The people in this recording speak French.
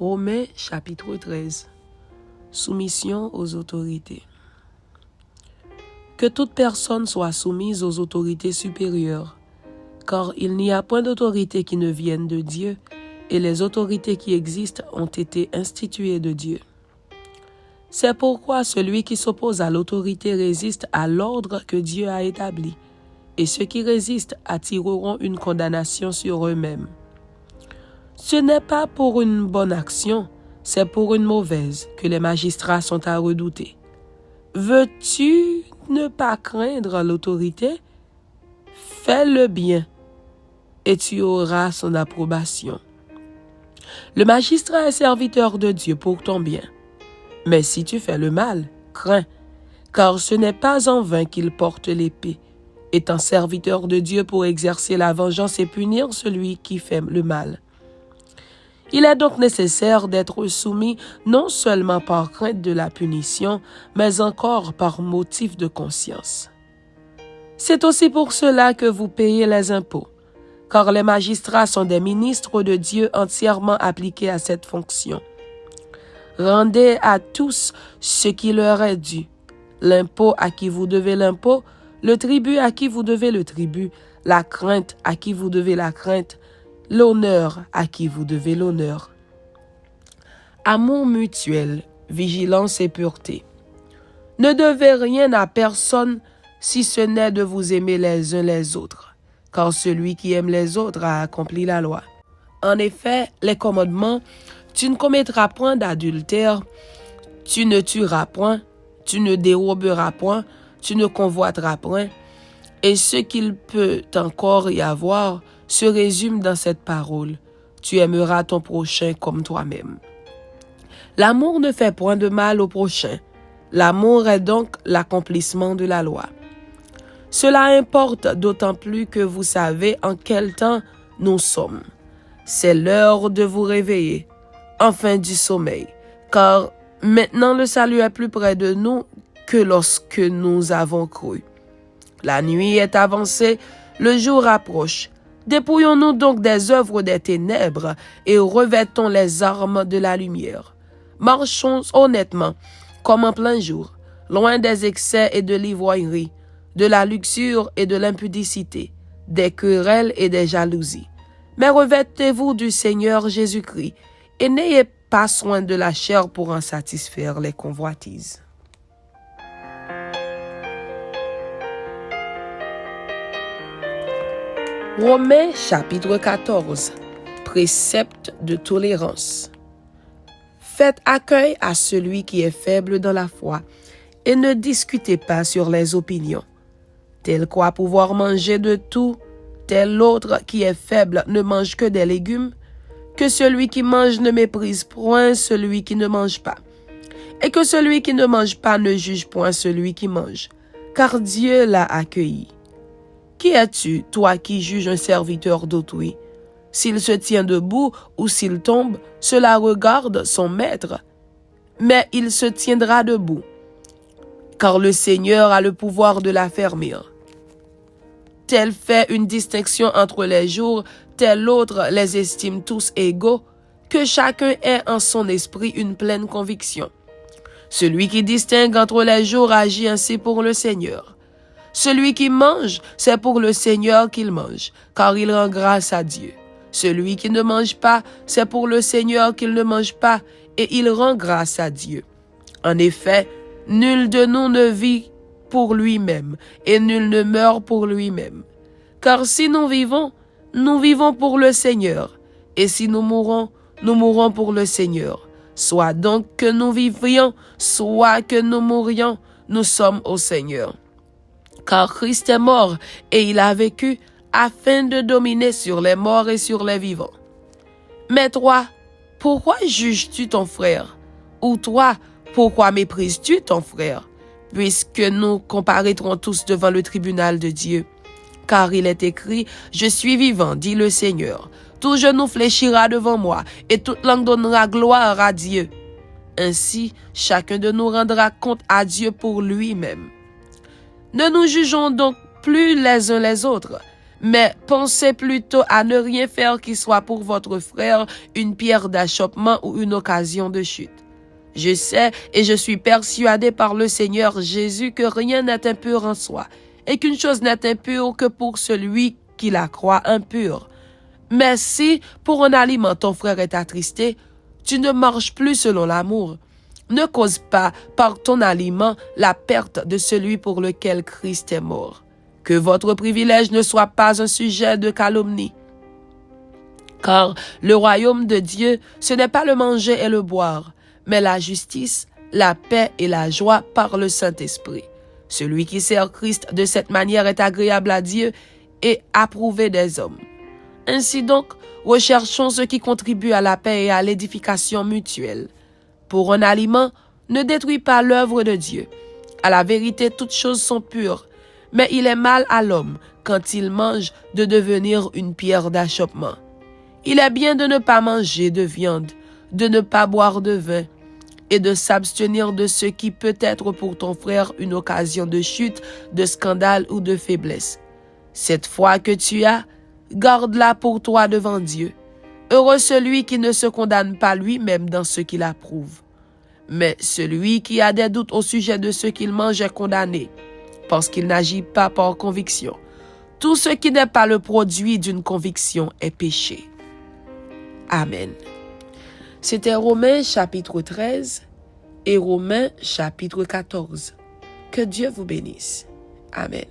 Romains chapitre 13. Soumission aux autorités. Que toute personne soit soumise aux autorités supérieures, car il n'y a point d'autorité qui ne vienne de Dieu, et les autorités qui existent ont été instituées de Dieu. C'est pourquoi celui qui s'oppose à l'autorité résiste à l'ordre que Dieu a établi, et ceux qui résistent attireront une condamnation sur eux-mêmes. Ce n'est pas pour une bonne action, c'est pour une mauvaise que les magistrats sont à redouter. Veux-tu ne pas craindre l'autorité? Fais le bien, et tu auras son approbation. Le magistrat est serviteur de Dieu pour ton bien. Mais si tu fais le mal, crains, car ce n'est pas en vain qu'il porte l'épée, étant serviteur de Dieu pour exercer la vengeance et punir celui qui fait le mal. Il est donc nécessaire d'être soumis non seulement par crainte de la punition, mais encore par motif de conscience. C'est aussi pour cela que vous payez les impôts, car les magistrats sont des ministres de Dieu entièrement appliqués à cette fonction. Rendez à tous ce qui leur est dû, l'impôt à qui vous devez l'impôt, le tribut à qui vous devez le tribut, la crainte à qui vous devez la crainte, l'honneur à qui vous devez l'honneur. Amour mutuel, vigilance et pureté. Ne devez rien à personne si ce n'est de vous aimer les uns les autres, car celui qui aime les autres a accompli la loi. En effet, les commandements, tu ne commettras point d'adultère, tu ne tueras point, tu ne déroberas point, tu ne convoiteras point, et ce qu'il peut encore y avoir se résume dans cette parole: tu aimeras ton prochain comme toi-même. L'amour ne fait point de mal au prochain. L'amour est donc l'accomplissement de la loi. Cela importe d'autant plus que vous savez en quel temps nous sommes. C'est l'heure de vous réveiller, enfin du sommeil, car maintenant le salut est plus près de nous que lorsque nous avons cru. La nuit est avancée, le jour approche. Dépouillons-nous donc des œuvres des ténèbres et revêtons les armes de la lumière. Marchons honnêtement, comme en plein jour, loin des excès et de l'ivrognerie, de la luxure et de l'impudicité, des querelles et des jalousies. Mais revêtez-vous du Seigneur Jésus-Christ et n'ayez pas soin de la chair pour en satisfaire les convoitises. Romains chapitre 14. Précepte de tolérance. Faites accueil à celui qui est faible dans la foi et ne discutez pas sur les opinions. Tel croit pouvoir manger de tout, tel l'autre qui est faible ne mange que des légumes, que celui qui mange ne méprise point celui qui ne mange pas, et que celui qui ne mange pas ne juge point celui qui mange, car Dieu l'a accueilli. Qui es-tu, toi qui juges un serviteur d'autrui? S'il se tient debout ou s'il tombe, cela regarde son maître, mais il se tiendra debout, car le Seigneur a le pouvoir de l'affermir. Tel fait une distinction entre les jours, tel autre les estime tous égaux, que chacun ait en son esprit une pleine conviction. Celui qui distingue entre les jours agit ainsi pour le Seigneur. Celui qui mange, c'est pour le Seigneur qu'il mange, car il rend grâce à Dieu. Celui qui ne mange pas, c'est pour le Seigneur qu'il ne mange pas, et il rend grâce à Dieu. En effet, nul de nous ne vit pour lui-même, et nul ne meurt pour lui-même. Car si nous vivons pour le Seigneur, et si nous mourons pour le Seigneur. Soit donc que nous vivions, soit que nous mourions, nous sommes au Seigneur. Car Christ est mort, et il a vécu, afin de dominer sur les morts et sur les vivants. Mais toi, pourquoi juges-tu ton frère? Ou toi, pourquoi méprises-tu ton frère? Puisque nous comparaîtrons tous devant le tribunal de Dieu. Car il est écrit: je suis vivant, dit le Seigneur. Tout genou fléchira devant moi, et toute langue donnera gloire à Dieu. Ainsi, chacun de nous rendra compte à Dieu pour lui-même. Ne nous jugeons donc plus les uns les autres, mais pensez plutôt à ne rien faire qui soit pour votre frère une pierre d'achoppement ou une occasion de chute. Je sais et je suis persuadé par le Seigneur Jésus que rien n'est impur en soi, et qu'une chose n'est impure que pour celui qui la croit impure. Mais si, pour un aliment, ton frère est attristé, tu ne marches plus selon l'amour. Ne cause pas par ton aliment la perte de celui pour lequel Christ est mort. Que votre privilège ne soit pas un sujet de calomnie. Car le royaume de Dieu, ce n'est pas le manger et le boire, mais la justice, la paix et la joie par le Saint-Esprit. Celui qui sert Christ de cette manière est agréable à Dieu et approuvé des hommes. Ainsi donc, recherchons ce qui contribue à la paix et à l'édification mutuelle. Pour un aliment, ne détruis pas l'œuvre de Dieu. À la vérité, toutes choses sont pures, mais il est mal à l'homme, quand il mange, de devenir une pierre d'achoppement. Il est bien de ne pas manger de viande, de ne pas boire de vin, et de s'abstenir de ce qui peut être pour ton frère une occasion de chute, de scandale ou de faiblesse. Cette foi que tu as, garde-la pour toi devant Dieu. Heureux celui qui ne se condamne pas lui-même dans ce qu'il approuve. Mais celui qui a des doutes au sujet de ce qu'il mange est condamné, parce qu'il n'agit pas par conviction. Tout ce qui n'est pas le produit d'une conviction est péché. Amen. C'était Romains chapitre 13 et Romains chapitre 14. Que Dieu vous bénisse. Amen.